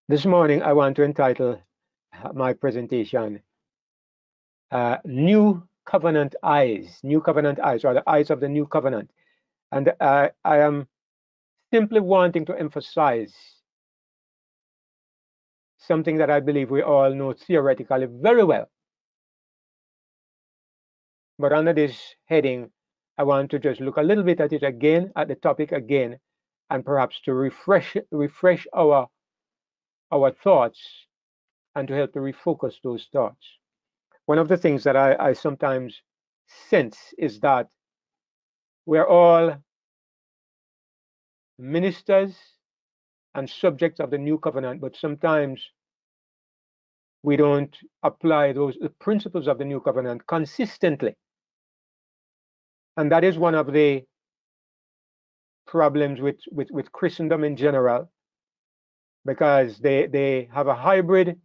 This morning, I want to entitle my presentation New Covenant Eyes, New Covenant Eyes, or the Eyes of the New Covenant. And I am simply wanting to emphasize something that I believe we all know theoretically very well. But under this heading, I want to just look a little bit at it again, at the topic again, and perhaps to refresh our thoughts and to help to refocus those thoughts. One of the things that I sometimes sense is that we're all ministers and subjects of the new covenant, but sometimes we don't apply the principles of the new covenant consistently. And that is one of the problems with Christendom in general, because they have a hybrid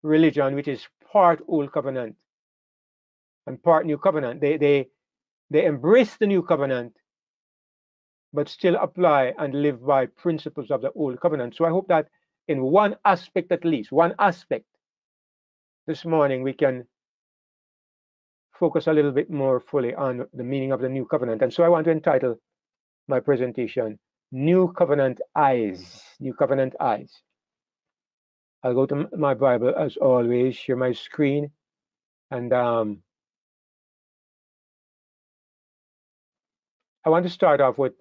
religion which is part old covenant and part new covenant. They embrace the new covenant but still apply and live by principles of the old covenant. So I hope that in one aspect, at least one aspect, this morning we can focus a little bit more fully on the meaning of the new covenant. And so I want to entitle my presentation New Covenant Eyes. New Covenant Eyes. I'll go to my Bible as always, share my screen, and I want to start off with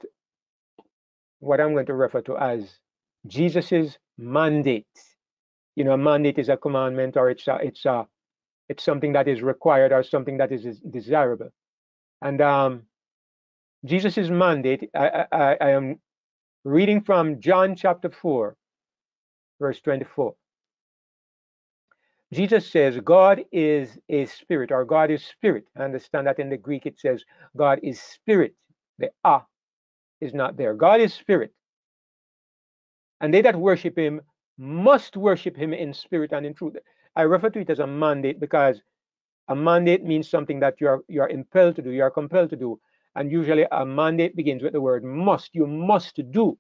what I'm going to refer to as Jesus's mandate. You know, a mandate is a commandment, or it's something that is required or something that is desirable. And Jesus's mandate, I am reading from John chapter 4, verse 24. Jesus says, God is a spirit, or God is spirit. I understand that in the Greek it says, God is spirit. The "a" is not there. God is spirit. And they that worship him must worship him in spirit and in truth. I refer to it as a mandate because a mandate means something that you're impelled to do, you're compelled to do. And usually a mandate begins with the word must. You must do.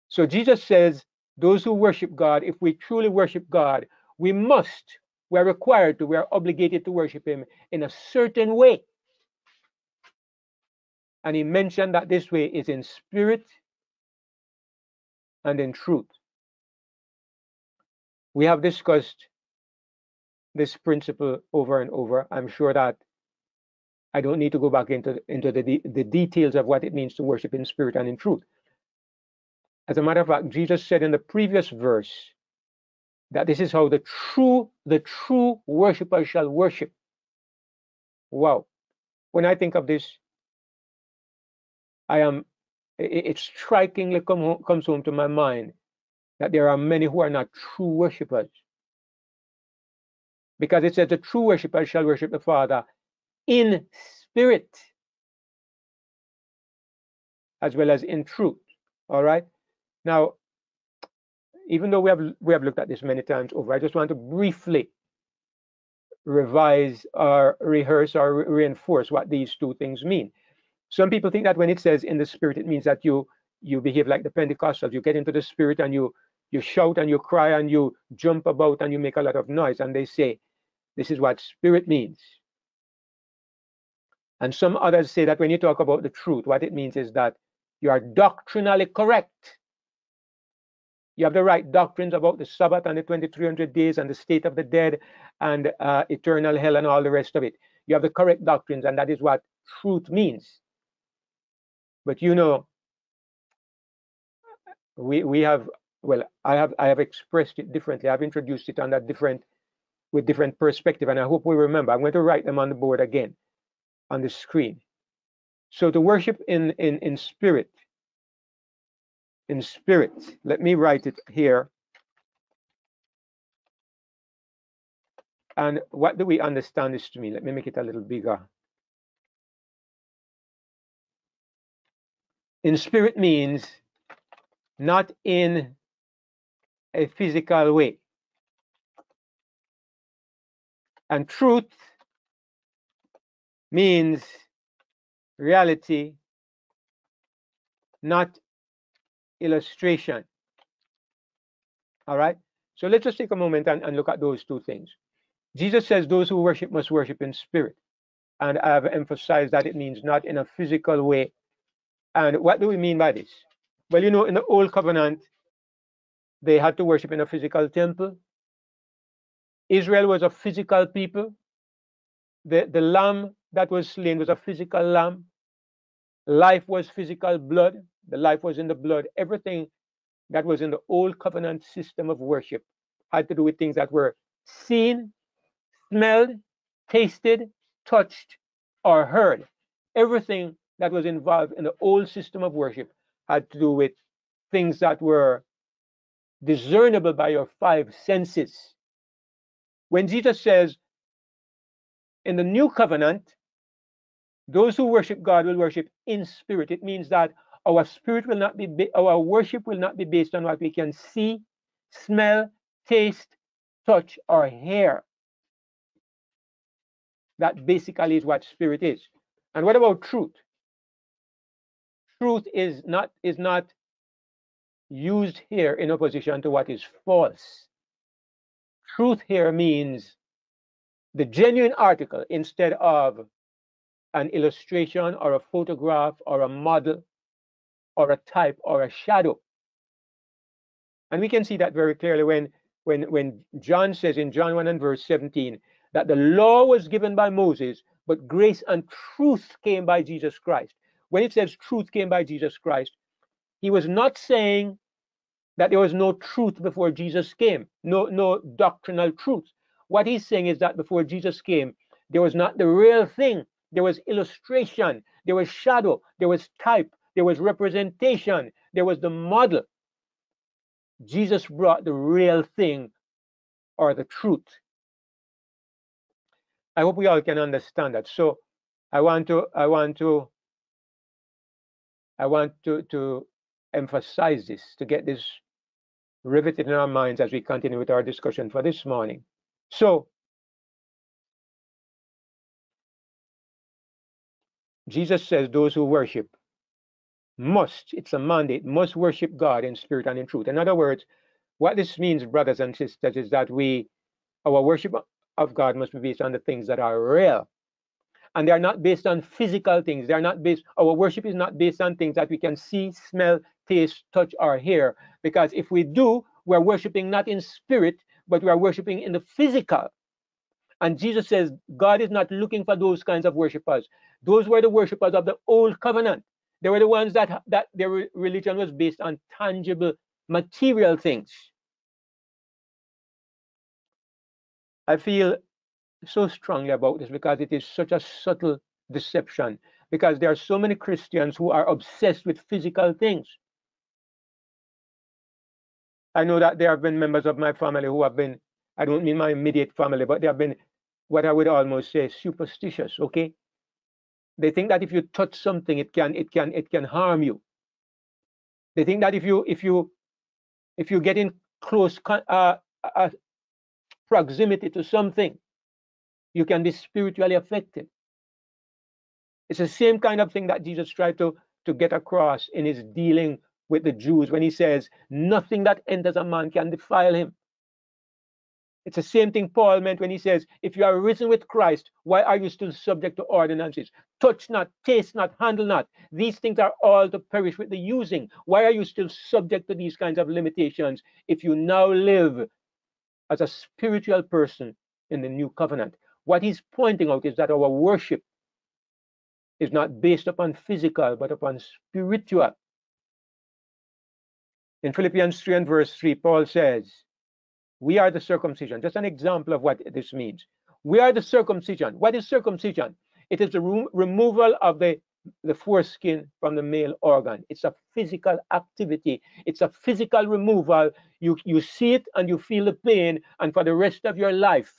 So Jesus says, those who worship God, if we truly worship God, we're required to, we're obligated to worship him in a certain way. And he mentioned that this way is in spirit and in truth. We have discussed this principle over and over. I'm sure that I don't need to go back into the details of what it means to worship in spirit and in truth. As a matter of fact, Jesus said in the previous verse that this is how the true worshiper shall worship. Wow. When I think of this, it strikingly comes home to my mind that there are many who are not true worshipers. Because it says the true worshiper shall worship the Father in spirit as well as in truth. All right. Now, even though we have looked at this many times over, I just want to briefly revise or rehearse or reinforce what these two things mean. Some people think that when it says in the spirit, it means that you behave like the Pentecostals. You get into the spirit and you shout and you cry and you jump about and you make a lot of noise. And they say, this is what spirit means. And some others say that when you talk about the truth, what it means is that you are doctrinally correct. You have the right doctrines about the Sabbath and the 2300 days and the state of the dead and eternal hell and all the rest of it. You have the correct doctrines, and that is what truth means. But you know, we have, well, I have expressed it differently. I've introduced it on that with different perspective, and I hope we remember. I'm going to write them on the board again on the screen. So to worship in spirit, let me write it here. And what do we understand this to mean? Let me make it a little bigger. In spirit means not in a physical way. And truth means reality, not illustration. All right. So let's just take a moment and look at those two things. Jesus says those who worship must worship in spirit. And I've emphasized that it means not in a physical way. And what do we mean by this? Well, you know, in the old covenant, they had to worship in a physical temple. Israel was a physical people. The lamb that was slain was a physical lamb. Life was physical blood. The life was in the blood. Everything that was in the old covenant system of worship had to do with things that were seen, smelled, tasted, touched, or heard. Everything that was involved in the old system of worship had to do with things that were discernible by your five senses. When Jesus says in the new covenant, those who worship God will worship in spirit, it means that our spirit will not be, our worship will not be based on what we can see, smell, taste, touch, or hear. That basically is what spirit is. And what about truth? Truth is not used here in opposition to what is false. Truth here means the genuine article instead of an illustration or a photograph or a model or a type or a shadow. And we can see that very clearly when John says in John 1 and verse 17 that the law was given by Moses, but grace and truth came by Jesus Christ. When it says truth came by Jesus Christ, he was not saying that there was no truth before Jesus came, no doctrinal truth. What he's saying is that before Jesus came, there was not the real thing. There was illustration, there was shadow, there was type, there was representation, there was the model. Jesus brought the real thing or the truth. I hope we all can understand that. So I want to emphasize this, to get this riveted in our minds as we continue with our discussion for this morning. So Jesus says those who worship must, it's a mandate, must worship God in spirit and in truth. In other words, what this means, brothers and sisters, is that our worship of God must be based on the things that are real. And they are not based on physical things. They are not based, our worship is not based on things that we can see, smell, taste, touch, or hear. Because if we do, we're worshiping not in spirit, but we are worshiping in the physical. And Jesus says God is not looking for those kinds of worshipers. Those were the worshipers of the old covenant. They were the ones that their religion was based on tangible, material things. I feel so strongly about this because it is such a subtle deception. Because there are so many Christians who are obsessed with physical things. I know that there have been members of my family who have been, I don't mean my immediate family, but they have been what I would almost say superstitious, okay? They think that if you touch something, it can harm you. They think that if you get in close proximity to something, you can be spiritually affected. It's the same kind of thing that Jesus tried to get across in his dealing with the Jews when he says, nothing that enters a man can defile him. It's the same thing Paul meant when he says, if you are risen with Christ, why are you still subject to ordinances? Touch not, taste not, handle not. These things are all to perish with the using. Why are you still subject to these kinds of limitations if you now live as a spiritual person in the new covenant? What he's pointing out is that our worship is not based upon physical, but upon spiritual. In Philippians 3 and verse 3, Paul says, we are the circumcision. Just an example of what this means. We are the circumcision. What is circumcision? It is the removal of the foreskin from the male organ. It's a physical activity. It's a physical removal. You see it and you feel the pain, and for the rest of your life,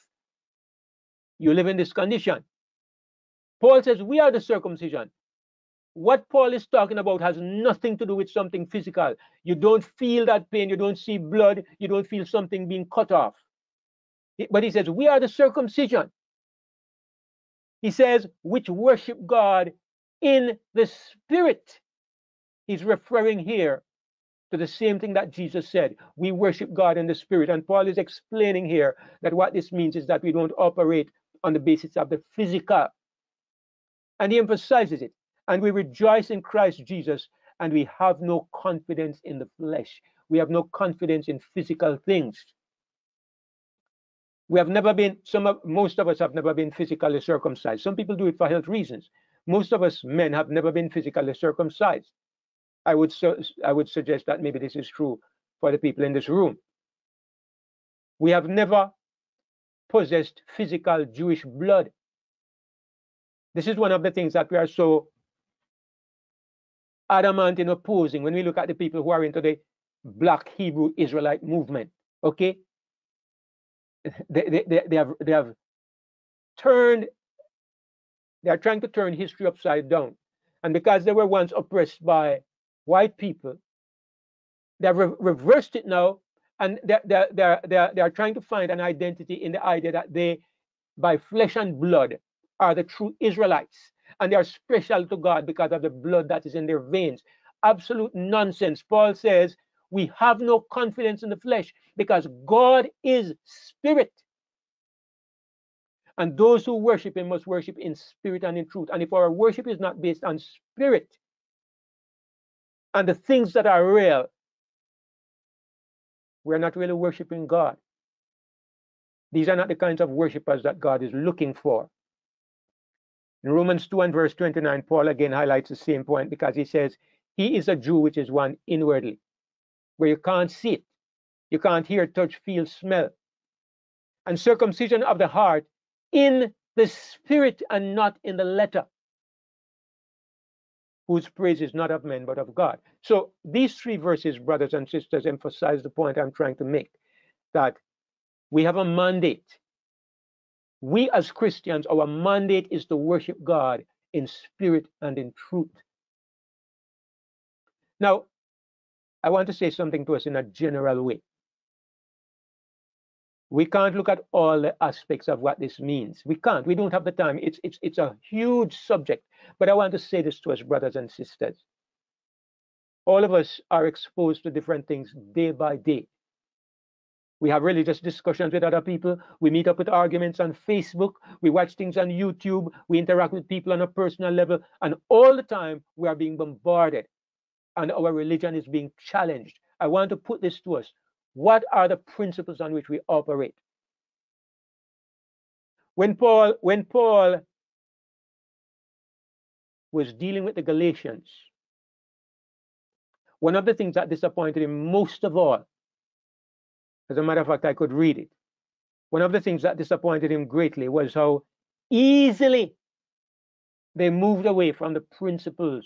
you live in this condition. Paul says we are the circumcision. What Paul is talking about has nothing to do with something physical. You don't feel that pain. You don't see blood. You don't feel something being cut off. But he says, we are the circumcision. He says, which worship God in the spirit. He's referring here to the same thing that Jesus said. We worship God in the Spirit. And Paul is explaining here that what this means is that we don't operate on the basis of the physical. And he emphasizes it. And we rejoice in Christ Jesus, and we have no confidence in the flesh. We have no confidence in physical things. We have never been, most of us have never been physically circumcised. Some people do it for health reasons. Most of us men have never been physically circumcised. I would suggest that maybe this is true for the people in this room. We have never possessed physical Jewish blood. This is one of the things that we are so adamant in opposing when we look at the people who are into the Black Hebrew Israelite movement. Okay, they have turned. They are trying to turn history upside down, and because they were once oppressed by white people, they have reversed it now, and they are trying to find an identity in the idea that they, by flesh and blood, are the true Israelites, and they are special to God because of the blood that is in their veins. Absolute nonsense. Paul says we have no confidence in the flesh because God is spirit. And those who worship him must worship in spirit and in truth. And if our worship is not based on spirit and the things that are real, we're not really worshiping God. These are not the kinds of worshipers that God is looking for. In Romans 2 and verse 29, Paul again highlights the same point because he says, he is a Jew which is one inwardly, where you can't see it. You can't hear, touch, feel, smell. And circumcision of the heart in the spirit and not in the letter, whose praise is not of men but of God. So these three verses, brothers and sisters, emphasize the point I'm trying to make, that we have a mandate. We as Christians, our mandate is to worship God in spirit and in truth. Now, I want to say something to us in a general way. We can't look at all the aspects of what this means. We can't. We don't have the time. It's a huge subject. But I want to say this to us, brothers and sisters. All of us are exposed to different things day by day. We have religious discussions with other people. We meet up with arguments on Facebook. We watch things on YouTube. We interact with people on a personal level. And all the time, we are being bombarded. And our religion is being challenged. I want to put this to us. What are the principles on which we operate? When Paul was dealing with the Galatians, one of the things that disappointed him most of all, as a matter of fact, I could read it. One of the things that disappointed him greatly was how easily they moved away from the principles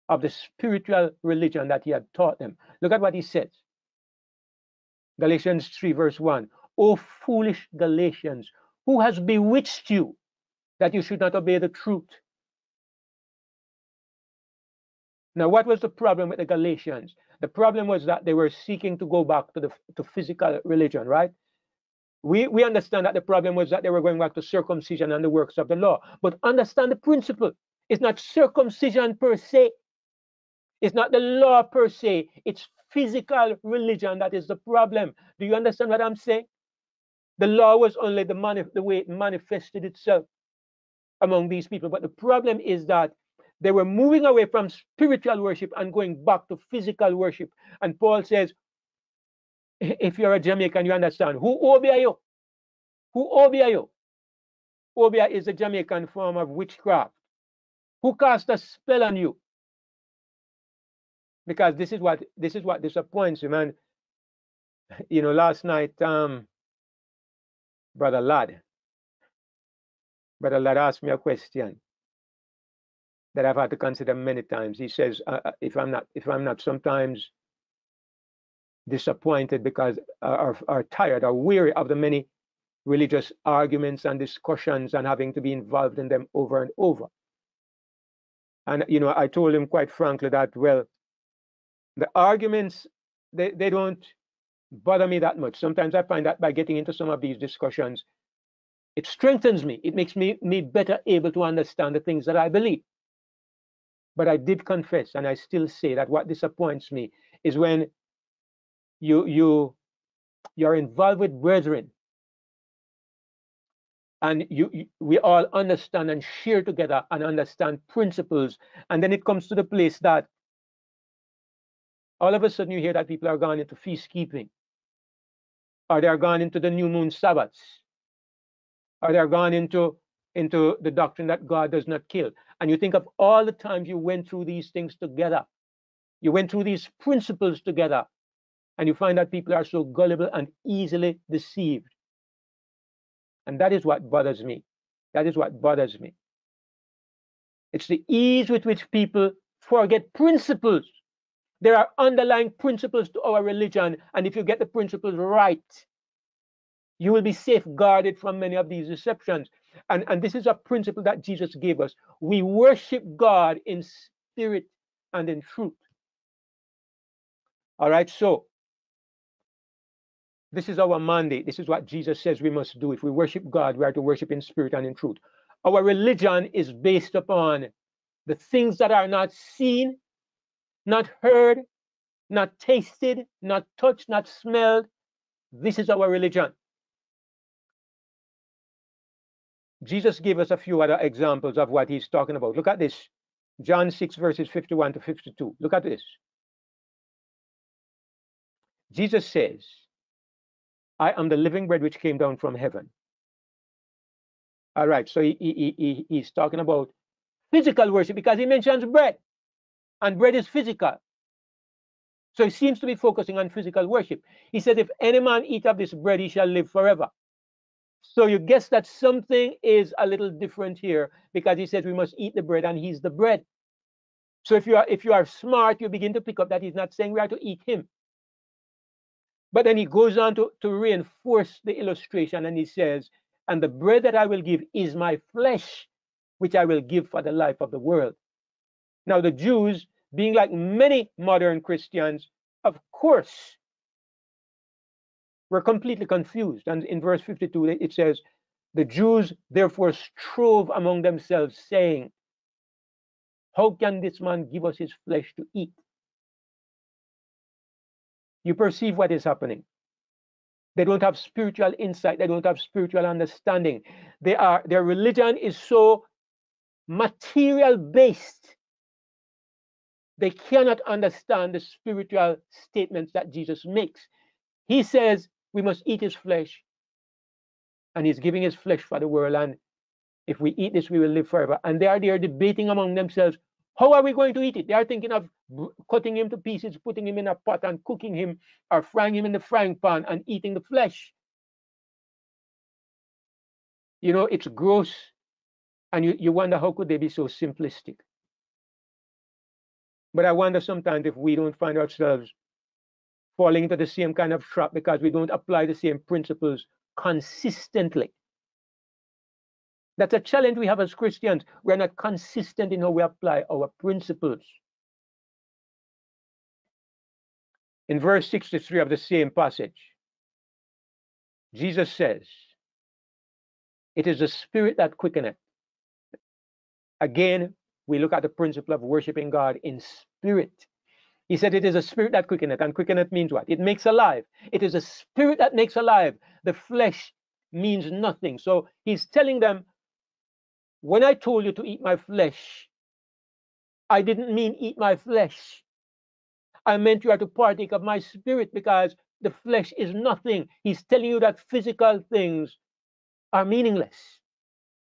of the spiritual religion that he had taught them. Look at what he says. Galatians 3 verse 1. O foolish Galatians, who has bewitched you that you should not obey the truth? Now, what was the problem with the Galatians? The problem was that they were seeking to go back to physical religion, right? We understand that the problem was that they were going back to circumcision and the works of the law. But understand the principle. It's not circumcision per se. It's not the law per se. It's physical religion that is the problem. Do you understand what I'm saying? The law was only the way it manifested itself among these people. But the problem is that they were moving away from spiritual worship and going back to physical worship. And Paul says, if you're a Jamaican, you understand. Who obia you? Who obia you? Obia is a Jamaican form of witchcraft. Who cast a spell on you? Because this is what disappoints him. And you know, last night, Brother Ladd asked me a question that I've had to consider many times. He says, if I'm not sometimes disappointed because are tired or weary of the many religious arguments and discussions and having to be involved in them over and over. And you know, I told him quite frankly that, well, the arguments, they don't bother me that much. Sometimes I find that by getting into some of these discussions, it strengthens me. It makes me better able to understand the things that I believe. But I did confess, and I still say that what disappoints me is when you're involved with brethren, and we all understand and share together and understand principles, and then it comes to the place that all of a sudden you hear that people are gone into feast keeping, or they are gone into the new moon Sabbaths, or they are gone into the doctrine that God does not kill. And you think of all the times you went through these things together, you went through these principles together, and you find that people are so gullible and easily deceived. And that is what bothers me. That is what bothers me. It's the ease with which people forget principles. There are underlying principles to our religion, and if you get the principles right, you will be safeguarded from many of these deceptions. And this is a principle that Jesus gave us. We worship God in spirit and in truth. All right, so this is our mandate. This is what Jesus says we must do. If we worship God, we are to worship in spirit and in truth. Our religion is based upon the things that are not seen, not heard, not tasted, not touched, not smelled. This is our religion. Jesus gave us a few other examples of what he's talking about. Look at this. John 6, verses 51 to 52. Look at this. Jesus says, I am the living bread which came down from heaven. All right, so he's talking about physical worship because he mentions bread, and bread is physical. So he seems to be focusing on physical worship. He said, if any man eat of this bread, he shall live forever. So you guess that something is a little different here, because he says we must eat the bread and he's the bread. So if you are smart, you begin to pick up that he's not saying we are to eat him. But then he goes on to reinforce the illustration, and he says, and the bread that I will give is my flesh, which I will give for the life of the world. Now the Jews, being like many modern Christians, of course, were completely confused. And in verse 52, it says, the Jews therefore strove among themselves, saying, how can this man give us his flesh to eat? You perceive what is happening. They don't have spiritual insight. They don't have spiritual understanding. Their religion is so material based. They cannot understand the spiritual statements that Jesus makes. He says we must eat his flesh, and he's giving his flesh for the world. And if we eat this, we will live forever. And they are there debating among themselves, how are we going to eat it? They are thinking of cutting him to pieces, putting him in a pot and cooking him, or frying him in the frying pan and eating the flesh. You know, it's gross. And you wonder, how could they be so simplistic? But I wonder sometimes if we don't find ourselves falling into the same kind of trap because we don't apply the same principles consistently. That's a challenge we have as Christians. We're not consistent in how we apply our principles. In verse 63 of the same passage, Jesus says, it is the spirit that quickeneth. Again, we look at the principle of worshiping God in spirit. He said it is a spirit that quickeneth, and quickeneth means what? It makes alive. It is a spirit that makes alive. The flesh means nothing. So he's telling them, when I told you to eat my flesh, I didn't mean eat my flesh. I meant you are to partake of my spirit, because the flesh is nothing. He's telling you that physical things are meaningless.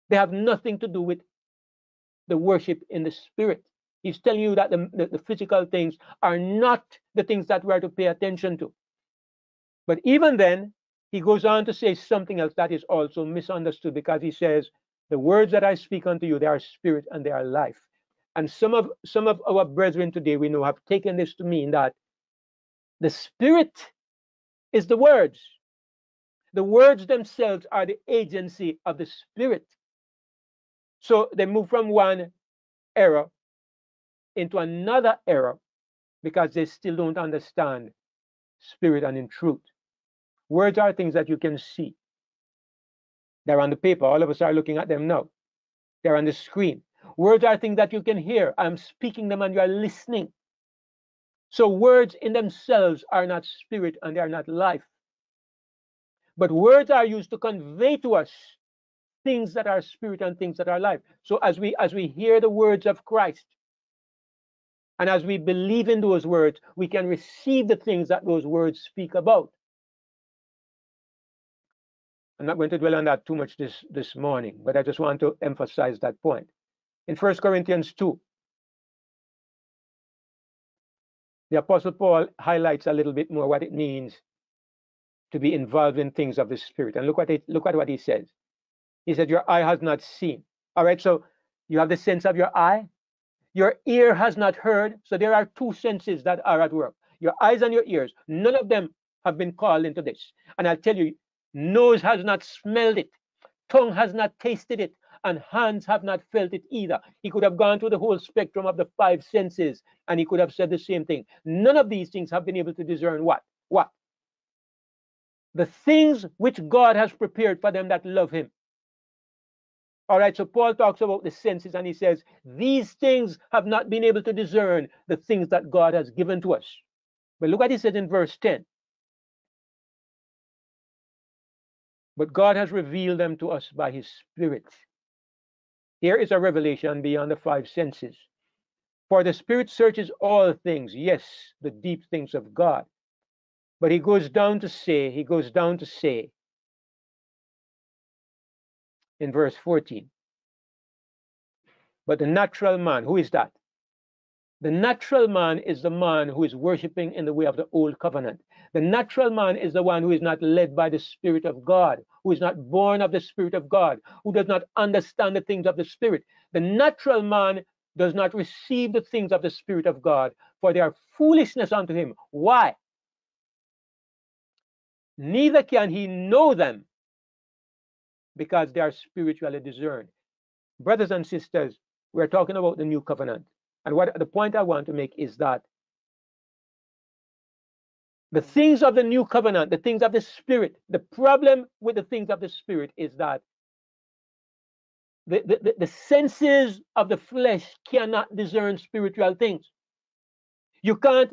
They have nothing to do with the worship in the spirit. He's telling you that the physical things are not the things that we are to pay attention to. But even then, he goes on to say something else that is also misunderstood, because he says, the words that I speak unto you, they are spirit and they are life. And some of our brethren today, we know, have taken this to mean that the spirit is the words. The words themselves are the agency of the spirit. So they move from one error into another error because they still don't understand spirit and in truth. Words are things that you can see. They're on the paper. All of us are looking at them now. They're on the screen. Words are things that you can hear. I'm speaking them and you are listening. So words in themselves are not spirit and they are not life. But words are used to convey to us things that are spirit and things that are life. So as we hear the words of Christ, and as we believe in those words, we can receive the things that those words speak about. I'm not going to dwell on that too much this morning, but I just want to emphasize that point. In 1 Corinthians 2, the Apostle Paul highlights a little bit more what it means to be involved in things of the Spirit. And look at what he says. He said, your eye has not seen. All right, so you have the sense of your eye. Your ear has not heard. So there are two senses that are at work. Your eyes and your ears. None of them have been called into this. And I'll tell you, nose has not smelled it. Tongue has not tasted it. And hands have not felt it either. He could have gone through the whole spectrum of the five senses and he could have said the same thing. None of these things have been able to discern what? What? The things which God has prepared for them that love him. All right, so Paul talks about the senses and he says, these things have not been able to discern the things that God has given to us. But look what he said in verse 10. But God has revealed them to us by his Spirit. Here is a revelation beyond the five senses. For the Spirit searches all things, yes, the deep things of God. But he goes down to say in verse 14, but the natural man, who is that? The natural man is the man who is worshiping in the way of the old covenant. The natural man is the one who is not led by the Spirit of God, who is not born of the Spirit of God, who does not understand the things of the Spirit. The natural man does not receive the things of the Spirit of God, for they are foolishness unto him. Why? Neither can he know them, because they are spiritually discerned. Brothers and sisters, we're talking about the new covenant. And what the point I want to make is that the things of the new covenant, the things of the Spirit, the problem with the things of the Spirit is that the senses of the flesh cannot discern spiritual things. You can't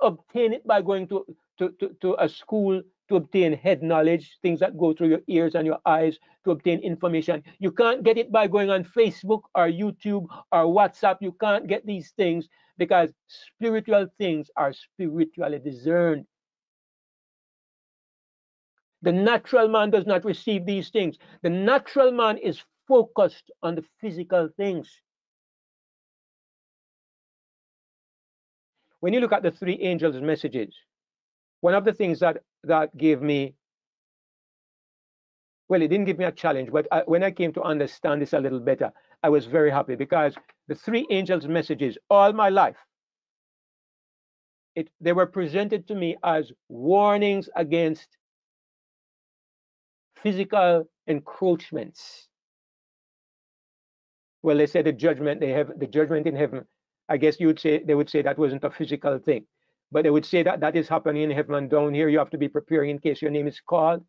obtain it by going to a school to obtain head knowledge, things that go through your ears and your eyes to obtain information. You can't get it by going on Facebook or YouTube or WhatsApp. You can't get these things because spiritual things are spiritually discerned. The natural man does not receive these things. The natural man is focused on the physical things. When you look at the three angels' messages, one of the things that gave me, well, it didn't give me a challenge, but when I came to understand this a little better, I was very happy because the three angels' messages, all my life, they were presented to me as warnings against physical encroachments. Well, they said the judgment in heaven. I guess they would say that wasn't a physical thing, but they would say that is happening in heaven, and down here you have to be preparing in case your name is called.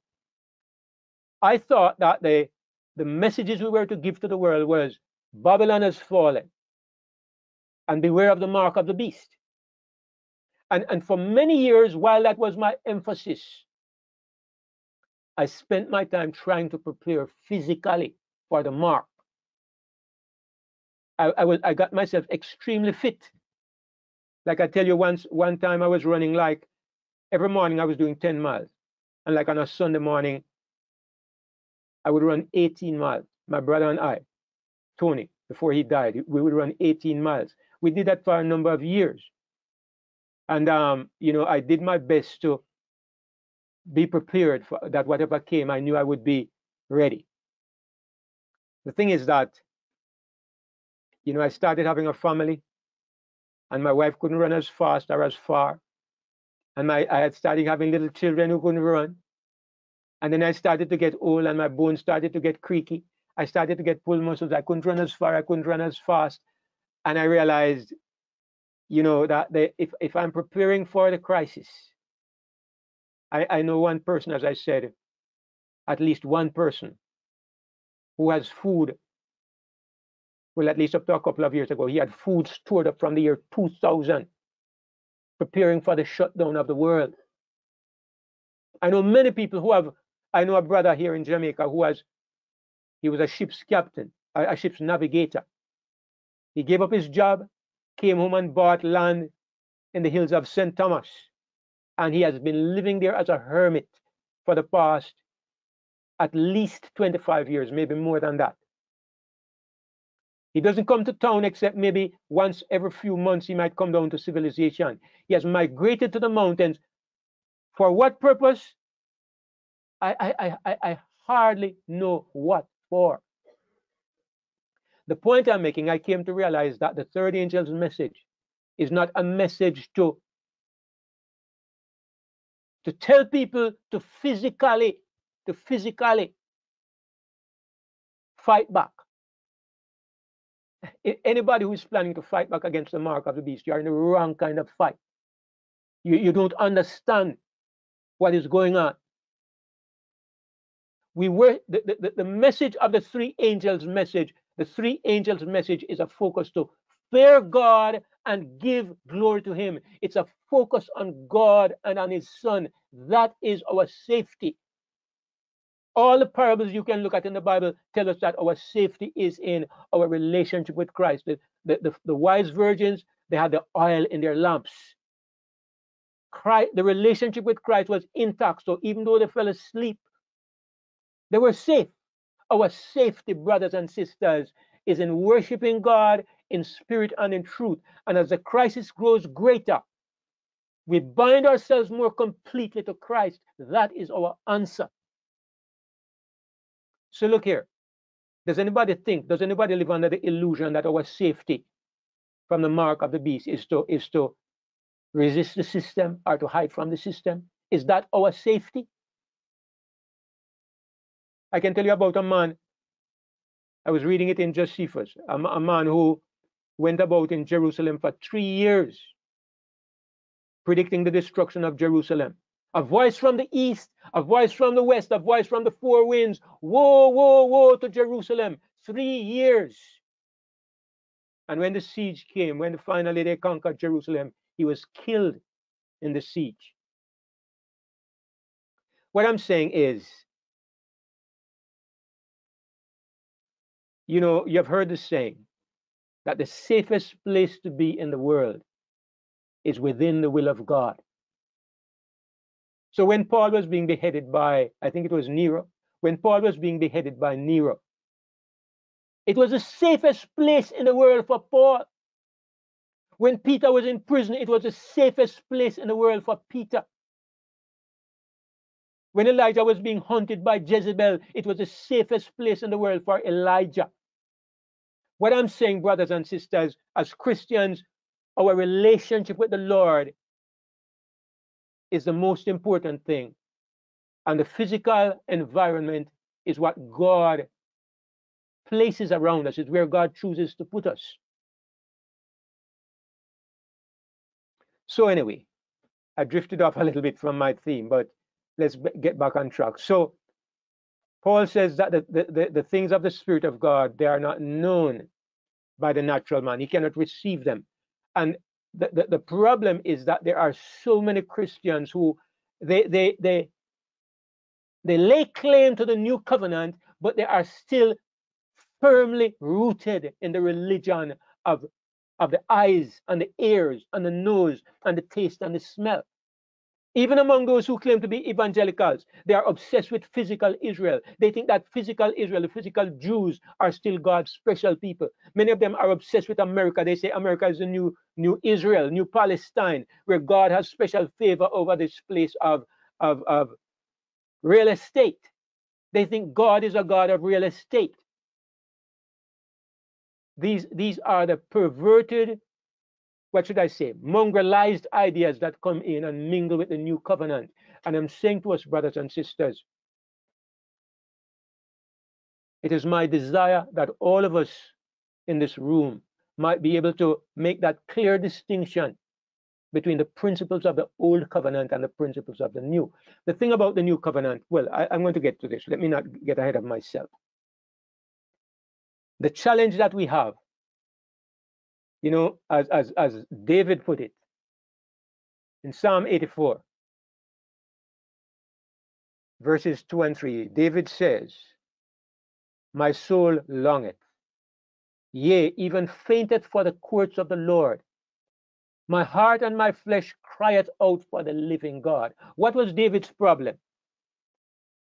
I thought that the messages we were to give to the world was Babylon has fallen, and beware of the mark of the beast. And for many years, while that was my emphasis, I spent my time trying to prepare physically for the mark. I got myself extremely fit. Like I tell you, one time I was running, like every morning I was doing 10 miles. And like on a Sunday morning, I would run 18 miles. My brother and I, Tony, before he died, we would run 18 miles. We did that for a number of years. And, I did my best to be prepared for that. Whatever came, I knew I would be ready. The thing is that, I started having a family, and my wife couldn't run as fast or as far. And I had started having little children who couldn't run. And then I started to get old and my bones started to get creaky. I started to get pull muscles. I couldn't run as far. I couldn't run as fast. And I realized, that if I'm preparing for the crisis, I know one person, as I said, at least one person who has food well, at least up to a couple of years ago, he had food stored up from the year 2000, preparing for the shutdown of the world. I know many people who have, I know a brother here in Jamaica he was a ship's captain, a ship's navigator. He gave up his job, came home and bought land in the hills of St. Thomas. And he has been living there as a hermit for the past at least 25 years, maybe more than that. He doesn't come to town except maybe once every few months he might come down to civilization. He has migrated to the mountains. For what purpose? I hardly know what for. The point I'm making, I came to realize that the third angel's message is not a message to tell people to physically fight back. Anybody who is planning to fight back against the mark of the beast, you are in the wrong kind of fight. You don't understand what is going on. The message of the three angels' message. The three angels' message is a focus to fear God and give glory to Him. It's a focus on God and on His Son. That is our safety. All the parables you can look at in the Bible tell us that our safety is in our relationship with Christ. The wise virgins, they had the oil in their lamps. The relationship with Christ was intact, so even though they fell asleep, they were safe. Our safety, brothers and sisters, is in worshiping God in spirit and in truth. And as the crisis grows greater, we bind ourselves more completely to Christ. That is our answer. So look here. Does anybody live under the illusion that our safety from the mark of the beast is to resist the system or to hide from the system? Is that our safety? I can tell you about a man. I was reading it in Josephus, a man who went about in Jerusalem for 3 years, predicting the destruction of Jerusalem. A voice from the east, a voice from the west, a voice from the four winds. Woe, woe, woe to Jerusalem. 3 years. And when the siege came, when finally they conquered Jerusalem, he was killed in the siege. What I'm saying is, you know, you've heard the saying that the safest place to be in the world is within the will of God. So when Paul was being beheaded by, I think it was Nero, when Paul was being beheaded by Nero, it was the safest place in the world for Paul. When Peter was in prison, it was the safest place in the world for Peter. When Elijah was being hunted by Jezebel, it was the safest place in the world for Elijah. What I'm saying, brothers and sisters, as Christians, our relationship with the Lord is the most important thing. And the physical environment is what God places around us. It's where God chooses to put us. So anyway, I drifted off a little bit from my theme, but let's get back on track. So Paul says that the things of the Spirit of God, they are not known by the natural man. He cannot receive them. And the problem is that there are so many Christians who they lay claim to the new covenant, but they are still firmly rooted in the religion of the eyes and the ears and the nose and the taste and the smell. Even among those who claim to be evangelicals, they are obsessed with physical Israel. They think that physical Israel, the physical Jews, are still God's special people. Many of them are obsessed with America. They say America is the new Israel, new Palestine, where God has special favor over this place of real estate. They think God is a God of real estate. These are the perverted, what should I say, mongrelized ideas that come in and mingle with the new covenant. And I'm saying to us, brothers and sisters, it is my desire that all of us in this room might be able to make that clear distinction between the principles of the old covenant and the principles of the new. The thing about the new covenant, well, I'm going to get to this. Let me not get ahead of myself. The challenge that we have You know, as David put it in Psalm 84, verses 2 and 3, David says, "My soul longeth, yea, even fainteth for the courts of the Lord. My heart and my flesh crieth out for the living God." What was David's problem?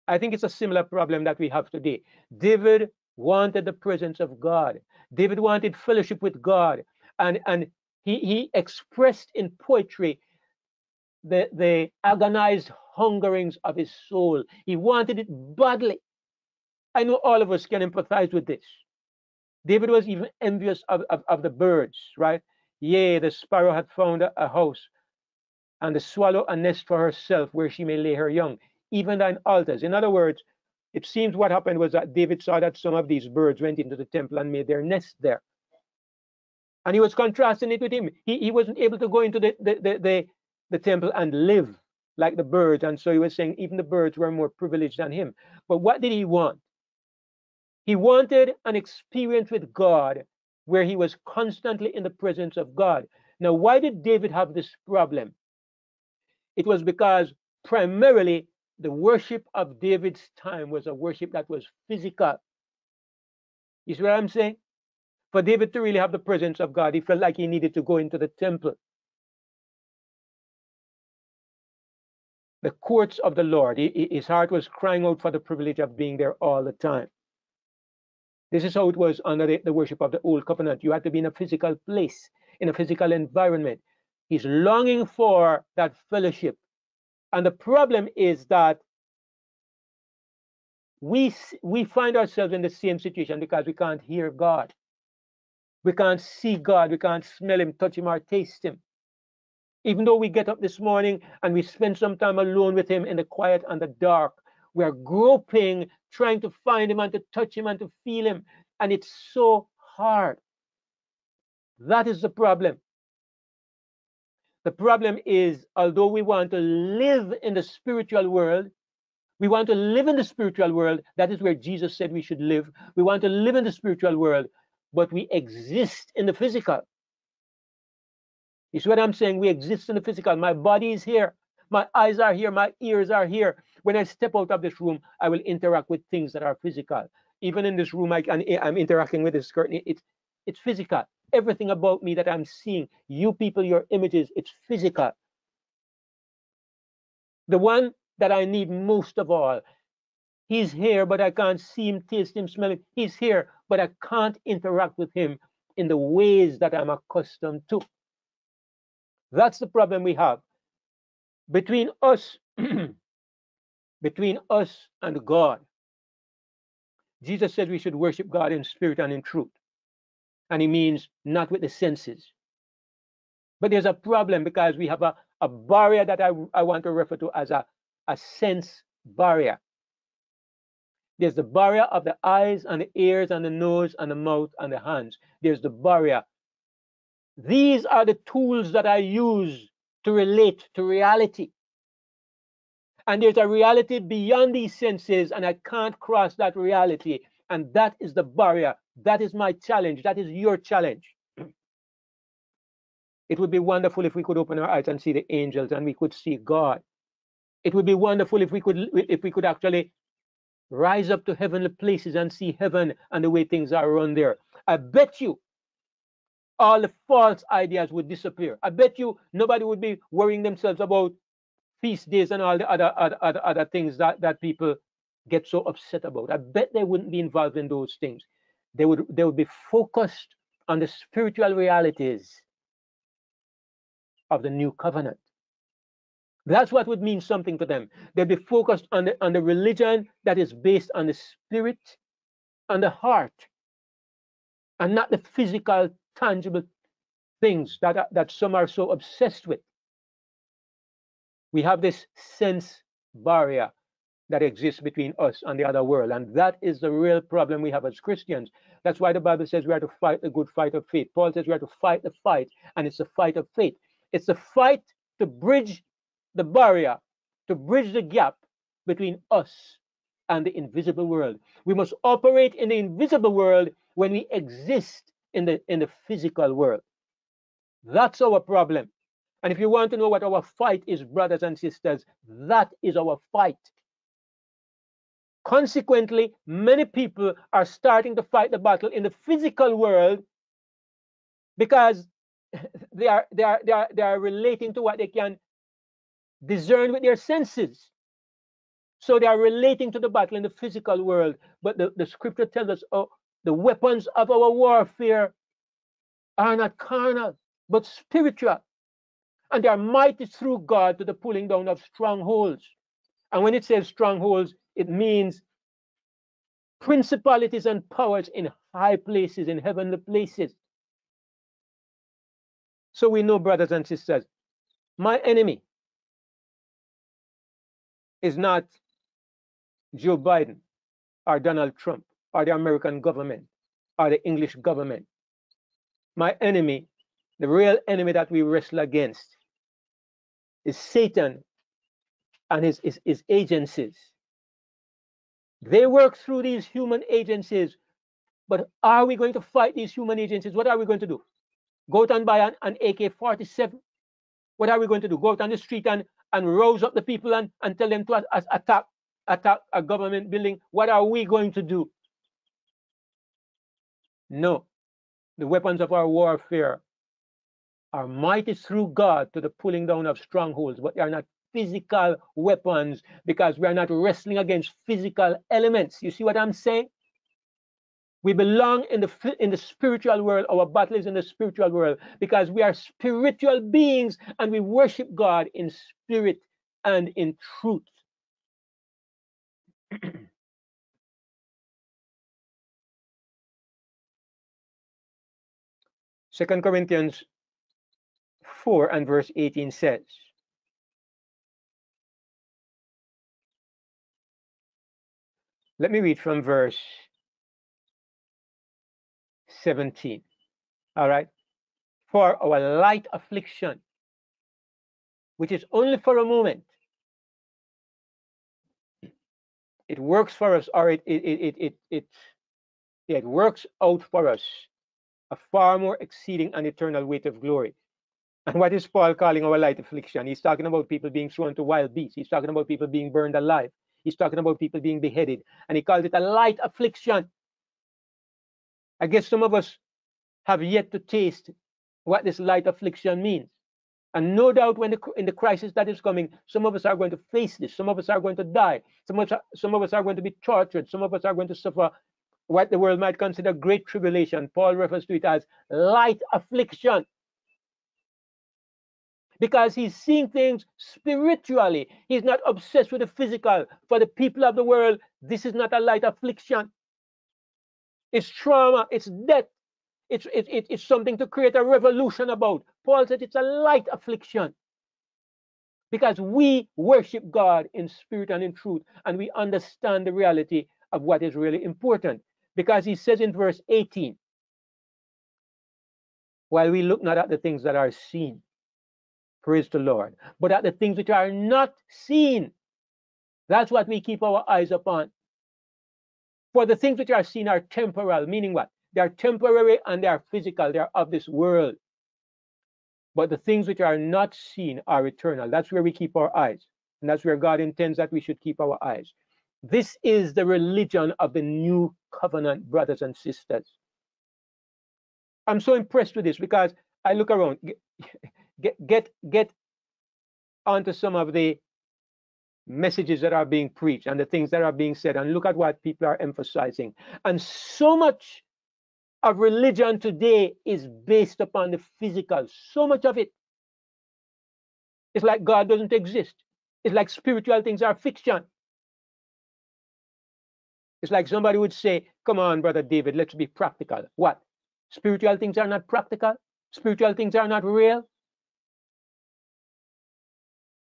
I think it's a similar problem that we have today. David wanted the presence of God. David wanted fellowship with God. And he expressed in poetry the agonized hungerings of his soul. He wanted it badly. I know all of us can empathize with this. David was even envious of the birds, right? Yea, the sparrow had found a house, and the swallow a nest for herself where she may lay her young, even thine altars. In other words, it seems what happened was that David saw that some of these birds went into the temple and made their nest there. And he was contrasting it with him. He wasn't able to go into the temple and live like the birds. And so he was saying even the birds were more privileged than him. But what did he want? He wanted an experience with God where he was constantly in the presence of God. Now, why did David have this problem? It was because primarily the worship of David's time was a worship that was physical. You see what I'm saying? For David to really have the presence of God, he felt like he needed to go into the temple, the courts of the Lord. His heart was crying out for the privilege of being there all the time. This is how it was under the worship of the old covenant. You had to be in a physical place, in a physical environment. He's longing for that fellowship. And the problem is that we find ourselves in the same situation because we can't hear God. We can't see God. We can't smell him, touch him, or taste him. Even though we get up this morning and we spend some time alone with him in the quiet and the dark, we are groping, trying to find him and to touch him and to feel him. And it's so hard. That is the problem. The problem is, although we want to live in the spiritual world, we want to live in the spiritual world. That is where Jesus said we should live. We want to live in the spiritual world, but we exist in the physical. You see what I'm saying? We exist in the physical. My body is here. My eyes are here. My ears are here. When I step out of this room, I will interact with things that are physical. Even in this room, I'm interacting with this curtain. It's physical. Everything about me that I'm seeing, you people, your images, it's physical. The one that I need most of all, he's here, but I can't see him, taste him, smell him. He's here, but I can't interact with him in the ways that I'm accustomed to. That's the problem we have. Between us, between us and God, Jesus said we should worship God in spirit and in truth. And he means not with the senses. But there's a problem because we have a barrier that I want to refer to as a sense barrier. There's the barrier of the eyes and the ears and the nose and the mouth and the hands. There's the barrier. These are the tools that I use to relate to reality. And there's a reality beyond these senses, and I can't cross that reality. And that is the barrier. That is my challenge. That is your challenge. It would be wonderful if we could open our eyes and see the angels and we could see God. It would be wonderful if we could actually rise up to heavenly places and see heaven and the way things are run there. I bet you all the false ideas would disappear. I bet you nobody would be worrying themselves about feast days and all the other things that people get so upset about. I bet they wouldn't be involved in those things. They would be focused on the spiritual realities of the new covenant. That's what would mean something to them. They'd be focused on the religion that is based on the spirit and the heart, and not the physical, tangible things that some are so obsessed with. We have this sense barrier that exists between us and the other world, and that is the real problem we have as Christians. That's why the Bible says we are to fight the good fight of faith. Paul says we are to fight the fight, and it's the fight of faith. It's the fight to bridge the barrier, to bridge the gap between us and the invisible world. We must operate in the invisible world when we exist in the physical world. That's our problem. And if you want to know what our fight is, brothers and sisters, that is our fight. Consequently, many people are starting to fight the battle in the physical world because they are relating to what they can discern with their senses. So they are relating to the battle in the physical world. But the scripture tells us, oh, the weapons of our warfare are not carnal, but spiritual. And they are mighty through God to the pulling down of strongholds. And when it says strongholds, it means principalities and powers in high places, in heavenly places. So we know, brothers and sisters, my enemy is not Joe Biden or Donald Trump or the American government or the English government. My enemy, the real enemy that we wrestle against, is Satan and his agencies. They work through these human agencies, but are we going to fight these human agencies? What are we going to do? Go out and buy an AK-47? What are we going to do? Go out on the street and rouse up the people and tell them to attack a government building? What are we going to do? No. The weapons of our warfare are mighty through God to the pulling down of strongholds, but they are not physical weapons because we are not wrestling against physical elements. You see what I'm saying? We belong in the spiritual world. Our battle is in the spiritual world because we are spiritual beings and we worship God in spirit and in truth. 2 Corinthians 4 and verse 18 says, let me read from verse 17. All right. For our light affliction, which is only for a moment, it works for us, or it works out for us a far more exceeding and eternal weight of glory. And what is Paul calling our light affliction? He's talking about people being thrown to wild beasts. He's talking about people being burned alive. He's talking about people being beheaded. And he calls it a light affliction. I guess some of us have yet to taste what this light affliction means. And no doubt when in the crisis that is coming, some of us are going to face this. Some of us are going to die. Some of us are going to be tortured. Some of us are going to suffer what the world might consider great tribulation. Paul refers to it as light affliction. Because he's seeing things spiritually. He's not obsessed with the physical. For the people of the world, this is not a light affliction. It's trauma, it's death. It's something to create a revolution about. Paul said it's a light affliction. Because we worship God in spirit and in truth, and we understand the reality of what is really important. Because he says in verse 18, while we look not at the things that are seen, praise the Lord, but at the things which are not seen. That's what we keep our eyes upon. For the things which are seen are temporal, meaning what? They are temporary and they are physical. They are of this world. But the things which are not seen are eternal. That's where we keep our eyes. And that's where God intends that we should keep our eyes. This is the religion of the new covenant, brothers and sisters. I'm so impressed with this because I look around, get onto some of the messages that are being preached and the things that are being said, and look at what people are emphasizing. And so much of religion today is based upon the physical. So much of it. It's like God doesn't exist. It's like spiritual things are fiction. It's like somebody would say, come on, Brother David, let's be practical. What? Spiritual things are not practical? Spiritual things are not real?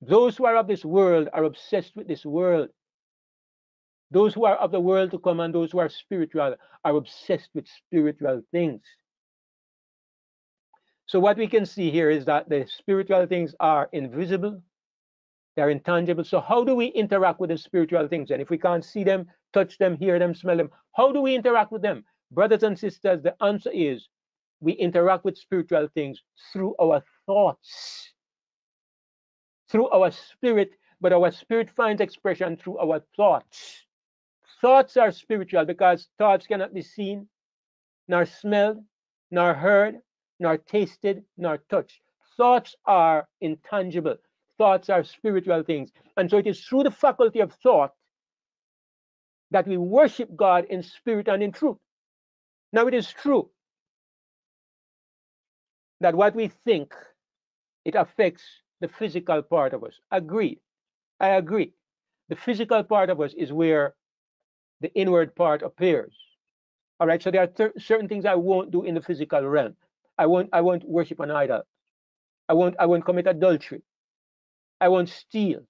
Those who are of this world are obsessed with this world. Those who are of the world to come and those who are spiritual are obsessed with spiritual things. So what we can see here is that the spiritual things are invisible, they're intangible. So how do we interact with the spiritual things? And if we can't see them, touch them, hear them, smell them, how do we interact with them? Brothers and sisters, the answer is we interact with spiritual things through our thoughts, through our spirit, but our spirit finds expression through our thoughts. Thoughts are spiritual because thoughts cannot be seen, nor smelled, nor heard, nor tasted, nor touched. Thoughts are intangible. Thoughts are spiritual things. And so it is through the faculty of thought that we worship God in spirit and in truth. Now, it is true that what we think, it affects the physical part of us. Agreed. I agree. The physical part of us is where the inward part appears. All right. So there are certain things I won't do in the physical realm. I won't worship an idol. I won't commit adultery. I won't steal.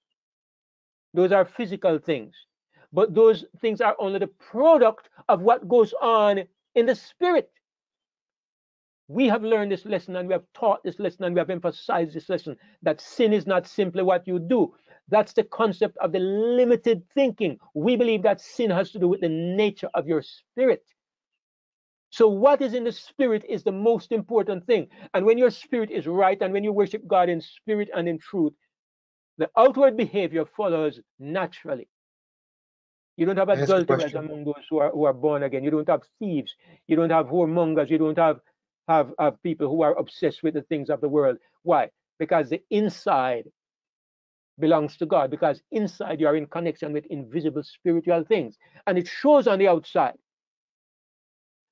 Those are physical things. But those things are only the product of what goes on in the spirit. We have learned this lesson and we have taught this lesson and we have emphasized this lesson that sin is not simply what you do. That's the concept of the limited thinking. We believe that sin has to do with the nature of your spirit. So what is in the spirit is the most important thing. And when your spirit is right and when you worship God in spirit and in truth, the outward behavior follows naturally. You don't have adulterers among those who are born again. You don't have thieves. You don't have whoremongers. You don't have people who are obsessed with the things of the world. Why? Because the inside belongs to God. Because inside you are in connection with invisible spiritual things. And it shows on the outside.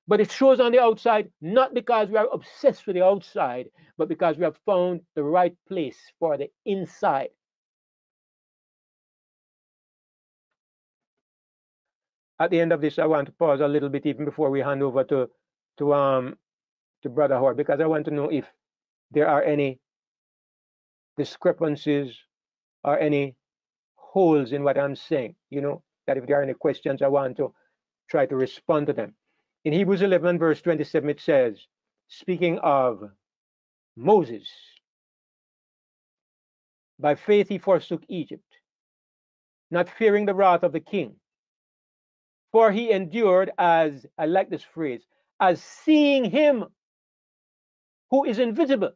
But it shows on the outside not because we are obsessed with the outside, but because we have found the right place for the inside. At the end of this, I want to pause a little bit even before we hand over to Brother Howard, because I want to know if there are any discrepancies or any holes in what I'm saying. You know, that if there are any questions, I want to try to respond to them. In Hebrews 11, verse 27, it says, speaking of Moses, by faith he forsook Egypt, not fearing the wrath of the king. For he endured as, I like this phrase, as seeing him who is invisible.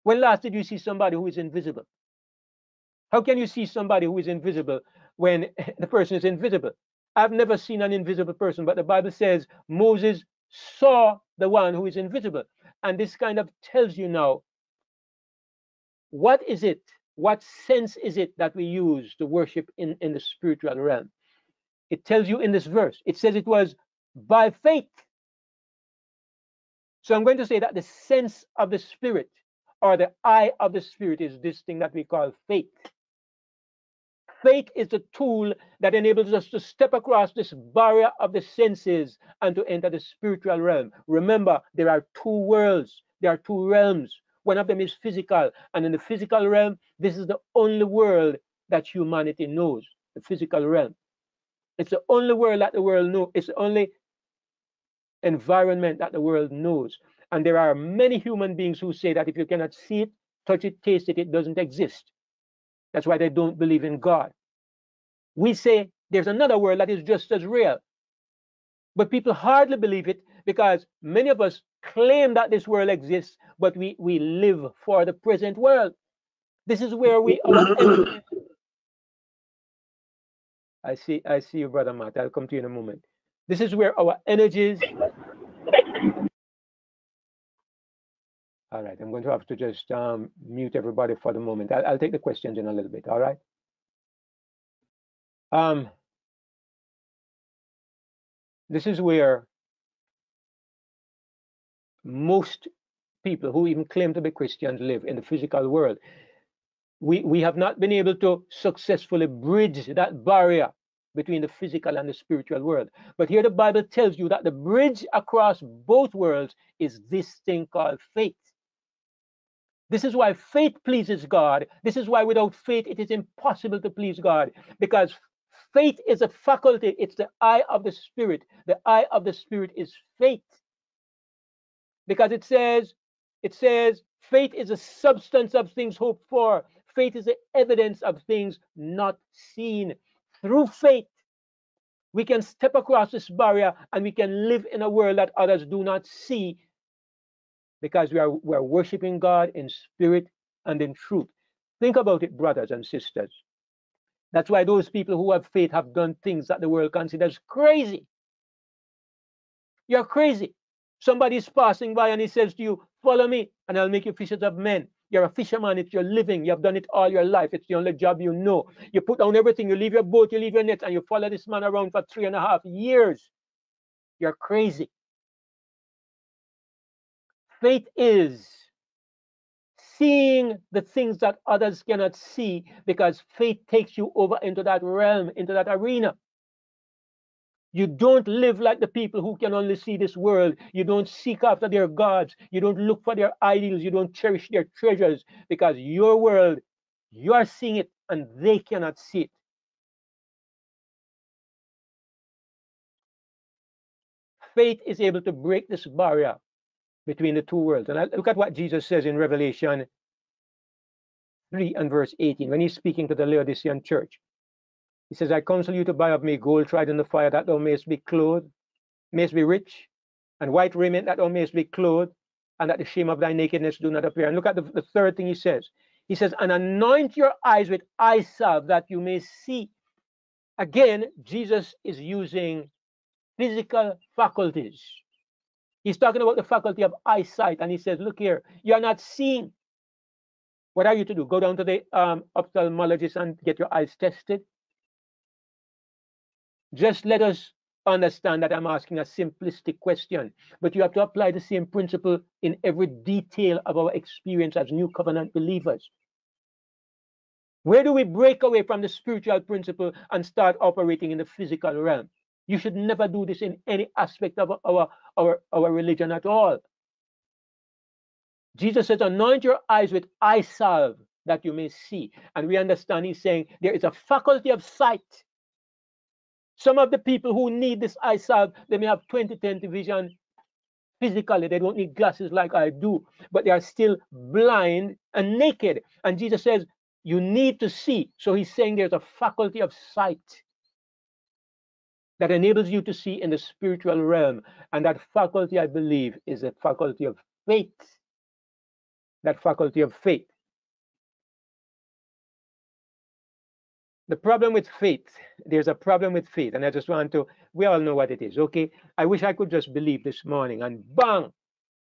When last did you see somebody who is invisible? How can you see somebody who is invisible when the person is invisible? I've never seen an invisible person, but the Bible says Moses saw the one who is invisible. And this kind of tells you now, what is it? What sense is it that we use to worship in the spiritual realm? It tells you in this verse. It says it was by faith. So I'm going to say that the sense of the spirit or the eye of the spirit is this thing that we call faith. Faith is the tool that enables us to step across this barrier of the senses and to enter the spiritual realm. Remember, there are two worlds, there are two realms. One of them is physical, and in the physical realm, this is the only world that humanity knows, the physical realm. It's the only world that the world knows. It's the only environment that the world knows. And there are many human beings who say that if you cannot see it, touch it, taste it, it doesn't exist. That's why they don't believe in God. We say there's another world that is just as real. But people hardly believe it because many of us claim that this world exists, but we live for the present world. This is where I see you, Brother Matt. I'll come to you in a moment. This is where our energies. All right, I'm going to have to just mute everybody for the moment. I'll take the questions in a little bit. All right. This is where most people who even claim to be Christians live in the physical world. We have not been able to successfully bridge that barrier between the physical and the spiritual world. But here the Bible tells you that the bridge across both worlds is this thing called faith. This is why faith pleases God. This is why without faith it is impossible to please God, because faith is a faculty. It's the eye of the spirit. The eye of the spirit is faith. Because it says, faith is a substance of things hoped for. Faith is the evidence of things not seen. Through faith, we can step across this barrier and we can live in a world that others do not see because we are worshiping God in spirit and in truth. Think about it, brothers and sisters. That's why those people who have faith have done things that the world considers crazy. You're crazy. Somebody's passing by and he says to you, follow me and I'll make you fishers of men. You're a fisherman, it's your living. You have done it all your life. It's the only job you know. You put down everything, you leave your boat, you leave your net, and you follow this man around for 3.5 years. You're crazy. Faith is seeing the things that others cannot see, because faith takes you over into that realm, into that arena. You don't live like the people who can only see this world. You don't seek after their gods. You don't look for their idols. You don't cherish their treasures, because your world, you are seeing it and they cannot see it. Faith is able to break this barrier between the two worlds. And look at what Jesus says in Revelation 3 and verse 18, when he's speaking to the Laodicean church. He says, I counsel you to buy of me gold tried in the fire, that thou mayest be clothed, mayest be rich, and white raiment, that thou mayest be clothed, and that the shame of thy nakedness do not appear. And look at the third thing he says. He says, and anoint your eyes with eye salve, that you may see. Again, Jesus is using physical faculties. He's talking about the faculty of eyesight, and he says, look here, you're not seeing. What are you to do? Go down to the ophthalmologist and get your eyes tested? Just let us understand that I'm asking a simplistic question, but you have to apply the same principle in every detail of our experience as new covenant believers. Where do we break away from the spiritual principle and start operating in the physical realm? You should never do this in any aspect of our religion at all. Jesus says, anoint your eyes with eye salve, that you may see. And we understand he's saying there is a faculty of sight. Some of the people who need this eye salve, they may have 20/20 vision physically. They don't need glasses like I do, but they are still blind and naked. And Jesus says, you need to see. So he's saying there's a faculty of sight that enables you to see in the spiritual realm. And that faculty, I believe, is a faculty of faith. That faculty of faith. The problem with faith, there's a problem with faith, and I just want to, we all know what it is, okay? I wish I could just believe this morning, and bang,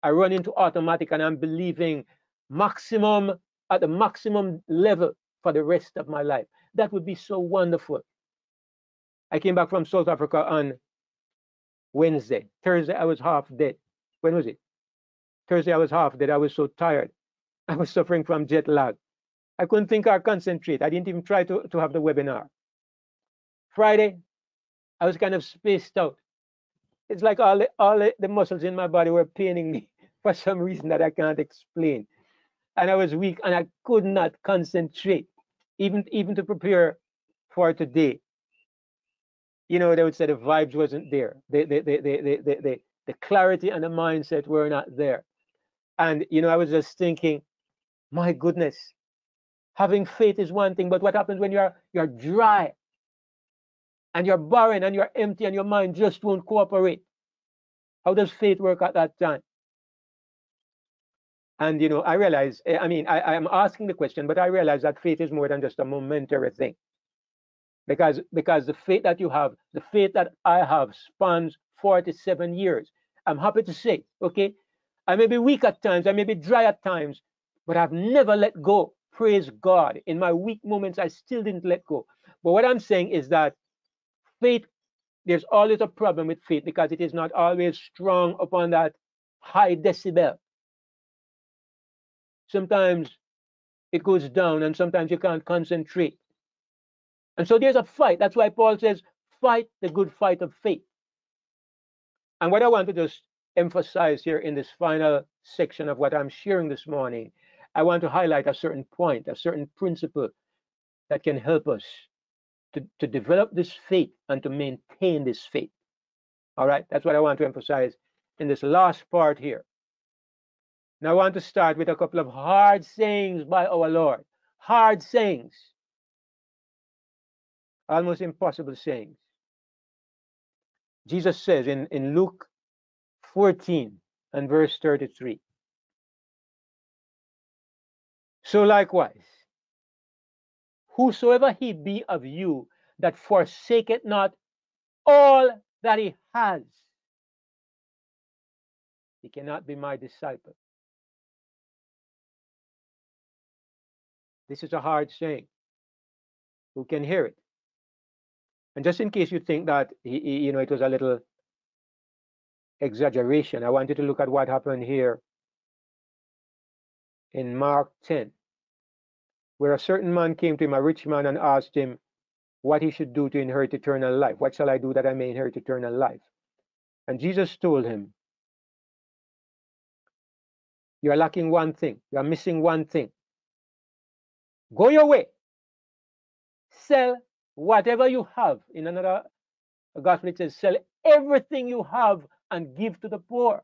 I run into automatic, and I'm believing maximum, at the maximum level for the rest of my life. That would be so wonderful. I came back from South Africa on Wednesday. Thursday, I was half dead. When was it? Thursday, I was half dead. I was so tired. I was suffering from jet lag. I couldn't think or concentrate. I didn't even try to have the webinar. Friday, I was kind of spaced out. It's like all the muscles in my body were paining me for some reason that I can't explain. And I was weak and I could not concentrate, even to prepare for today. You know, they would say the vibes wasn't there. The clarity and the mindset were not there. And, you know, I was just thinking, my goodness, having faith is one thing, but what happens when you're dry and you're barren and you're empty and your mind just won't cooperate? How does faith work at that time? And, you know, I realize, I mean, I am asking the question, but I realize that faith is more than just a momentary thing. Because the faith that you have, the faith that I have spans 47 years. I'm happy to say, okay, I may be weak at times, I may be dry at times, but I've never let go. Praise God. In my weak moments, I still didn't let go. But what I'm saying is that faith, there's always a problem with faith because it is not always strong upon that high decibel. Sometimes it goes down and sometimes you can't concentrate. And so there's a fight. That's why Paul says, fight the good fight of faith. And what I want to just emphasize here in this final section of what I'm sharing this morning, I want to highlight a certain point, a certain principle that can help us to develop this faith and to maintain this faith. All right, that's what I want to emphasize in this last part here. Now I want to start with a couple of hard sayings by our Lord. Hard sayings. Almost impossible sayings. Jesus says in Luke 14 and verse 33, So likewise, whosoever he be of you that forsaketh not all that he has, he cannot be my disciple. This is a hard saying. Who can hear it? And just in case you think that it was a little exaggeration, I want you to look at what happened here in Mark 10, where a certain man came to him, a rich man, and asked him what he should do to inherit eternal life. What shall I do that I may inherit eternal life? And Jesus told him, you are lacking one thing. You are missing one thing. Go your way. Sell whatever you have. In another gospel, it says, sell everything you have and give to the poor,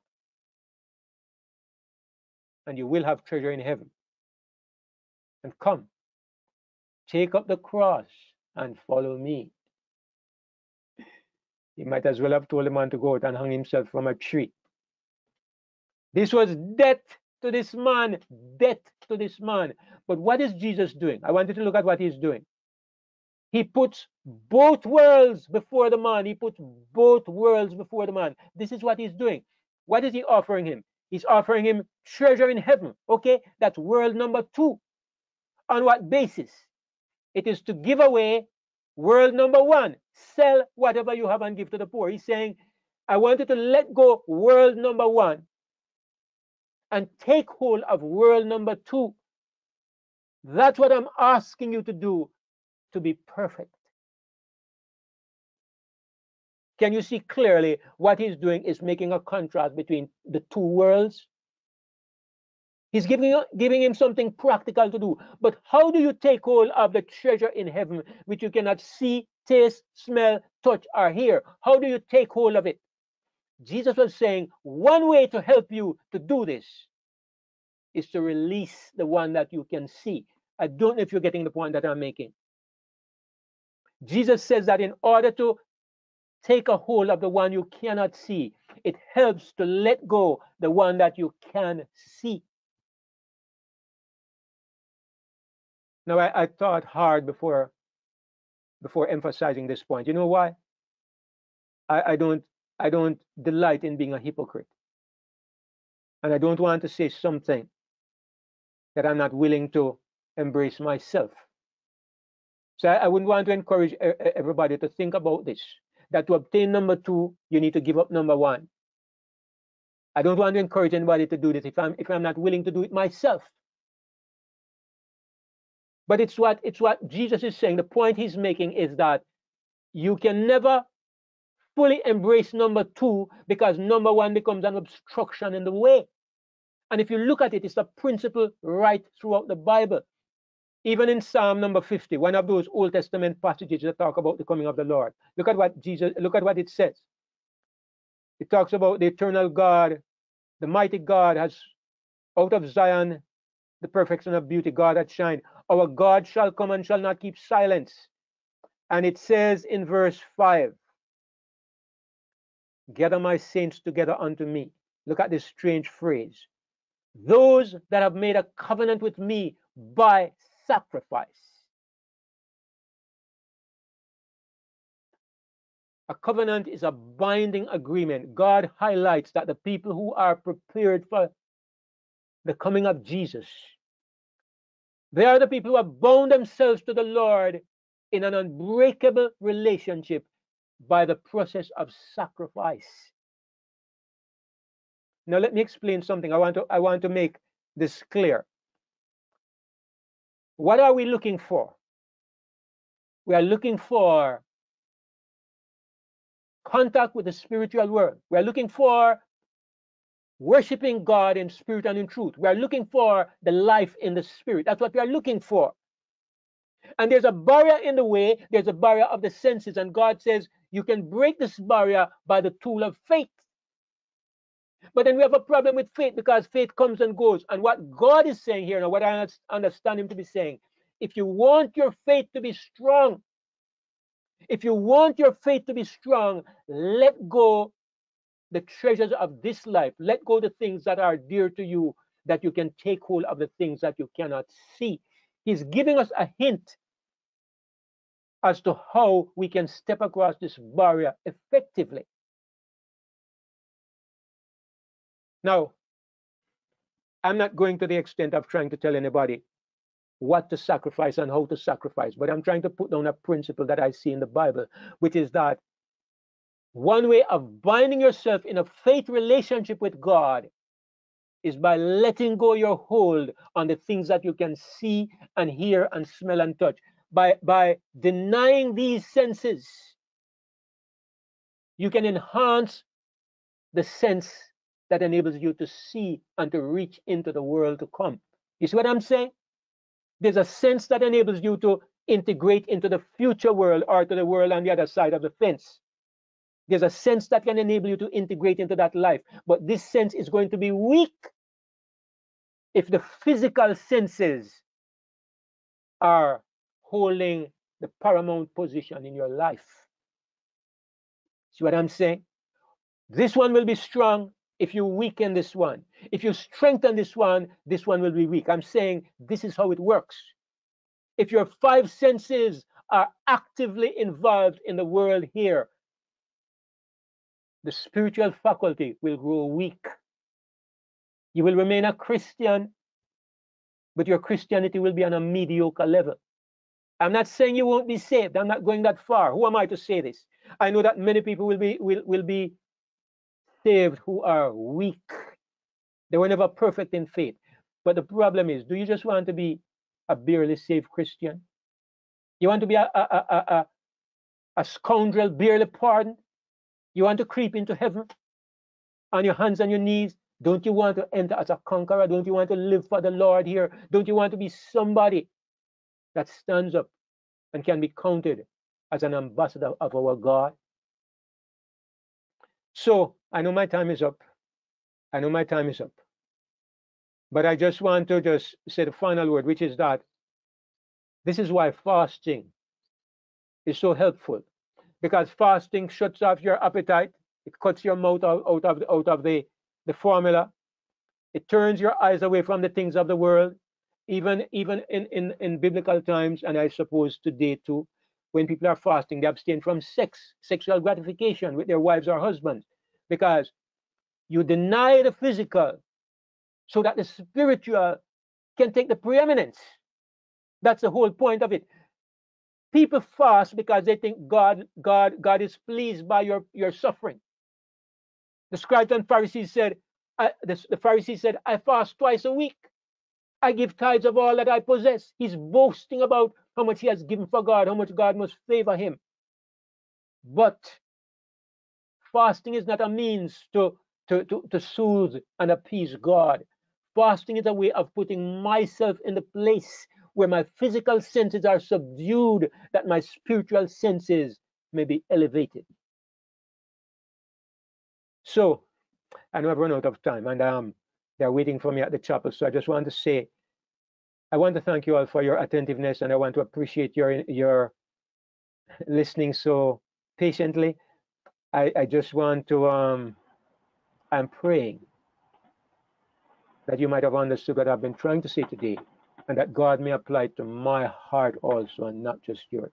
and you will have treasure in heaven. And come, take up the cross and follow me. He might as well have told the man to go out and hang himself from a tree. This was death to this man, death to this man. But what is Jesus doing? I want you to look at what he's doing. He puts both worlds before the man. He puts both worlds before the man. This is what he's doing. What is he offering him? He's offering him treasure in heaven. Okay, that's world number 2. On what basis? It is to give away world number 1. Sell whatever you have and give to the poor. He's saying, I want you to let go world number 1 and take hold of world number 2. That's what I'm asking you to do to be perfect. Can you see clearly what he's doing is making a contrast between the 2 worlds? He's giving him something practical to do. But how do you take hold of the treasure in heaven which you cannot see, taste, smell, touch, or hear? How do you take hold of it? Jesus was saying one way to help you to do this is to release the one that you can see. I don't know if you're getting the point that I'm making. Jesus says that in order to take a hold of the one you cannot see, it helps to let go the one that you can see. Now, I thought hard before emphasizing this point. You know why? I don't delight in being a hypocrite, and I don't want to say something that I'm not willing to embrace myself. So I wouldn't want to encourage everybody to think about this, that to obtain number 2, you need to give up number 1. I don't want to encourage anybody to do this if I'm not willing to do it myself. But it's what Jesus is saying. The point he's making is that you can never fully embrace number 2 because number 1 becomes an obstruction in the way. And if you look at it, it's a principle right throughout the Bible. Even in Psalm number 50, one of those Old Testament passages that talk about the coming of the Lord. Look at what it says. It talks about the eternal God, the mighty God has out of Zion the perfection of beauty, God hath shined. Our God shall come and shall not keep silence. And it says in verse 5, gather my saints together unto me. Look at this strange phrase. Those that have made a covenant with me by sacrifice. A covenant is a binding agreement. God highlights that the people who are prepared for the coming of Jesus, they are the people who have bound themselves to the Lord in an unbreakable relationship by the process of sacrifice. Now let me explain something. I want to make this clear. What are we looking for? We are looking for contact with the spiritual world. We are looking for worshiping God in spirit and in truth. We are looking for the life in the spirit. That's what we are looking for. And there's a barrier in the way. There's a barrier of the senses. And God says you can break this barrier by the tool of faith. But then we have a problem with faith because faith comes and goes. And what God is saying here, now what I understand him to be saying, if you want your faith to be strong, if you want your faith to be strong, let go the treasures of this life. Let go the things that are dear to you that you can take hold of the things that you cannot see. He's giving us a hint as to how we can step across this barrier effectively. Now, I'm not going to the extent of trying to tell anybody what to sacrifice and how to sacrifice, but I'm trying to put down a principle that I see in the Bible, which is that one way of binding yourself in a faith relationship with God is by letting go your hold on the things that you can see and hear and smell and touch. By denying these senses, you can enhance the sense that enables you to see and to reach into the world to come. You see what I'm saying? There's a sense that enables you to integrate into the future world or to the world on the other side of the fence. There's a sense that can enable you to integrate into that life. But this sense is going to be weak if the physical senses are holding the paramount position in your life. See what I'm saying? This one will be strong if you weaken this one. If you strengthen this one will be weak. I'm saying this is how it works. If your five senses are actively involved in the world here, the spiritual faculty will grow weak. You will remain a Christian, but your Christianity will be on a mediocre level. I'm not saying you won't be saved. I'm not going that far. Who am I to say this? I know that many people will be saved who are weak. They were never perfect in faith. But the problem is, do you just want to be a barely saved Christian? You want to be a scoundrel barely pardoned? You want to creep into heaven on your hands and your knees? Don't you want to enter as a conqueror? Don't you want to live for the Lord here? Don't you want to be somebody that stands up and can be counted as an ambassador of our God? So I know my time is up. I know my time is up. But I just want to just say the final word, which is that this is why fasting is so helpful. Because fasting shuts off your appetite. It cuts your mouth out of the formula. It turns your eyes away from the things of the world. Even in biblical times, and I suppose today too, when people are fasting, they abstain from sexual gratification with their wives or husbands, because you deny the physical so that the spiritual can take the preeminence. That's the whole point of it. People fast because they think God is pleased by your suffering. The scribes and Pharisees said, the Pharisees said, I fast twice a week. I give tithes of all that I possess. He's boasting about how much he has given for God, how much God must favor him. But fasting is not a means to soothe and appease God. Fasting is a way of putting myself in the place where my physical senses are subdued, that my spiritual senses may be elevated. So, I know I've run out of time, and they're waiting for me at the chapel. So I just want to say, I want to thank you all for your attentiveness, and I want to appreciate your listening so patiently. I just want to, I'm praying that you might have understood what I've been trying to say today, and that God may apply it to my heart also, and not just yours.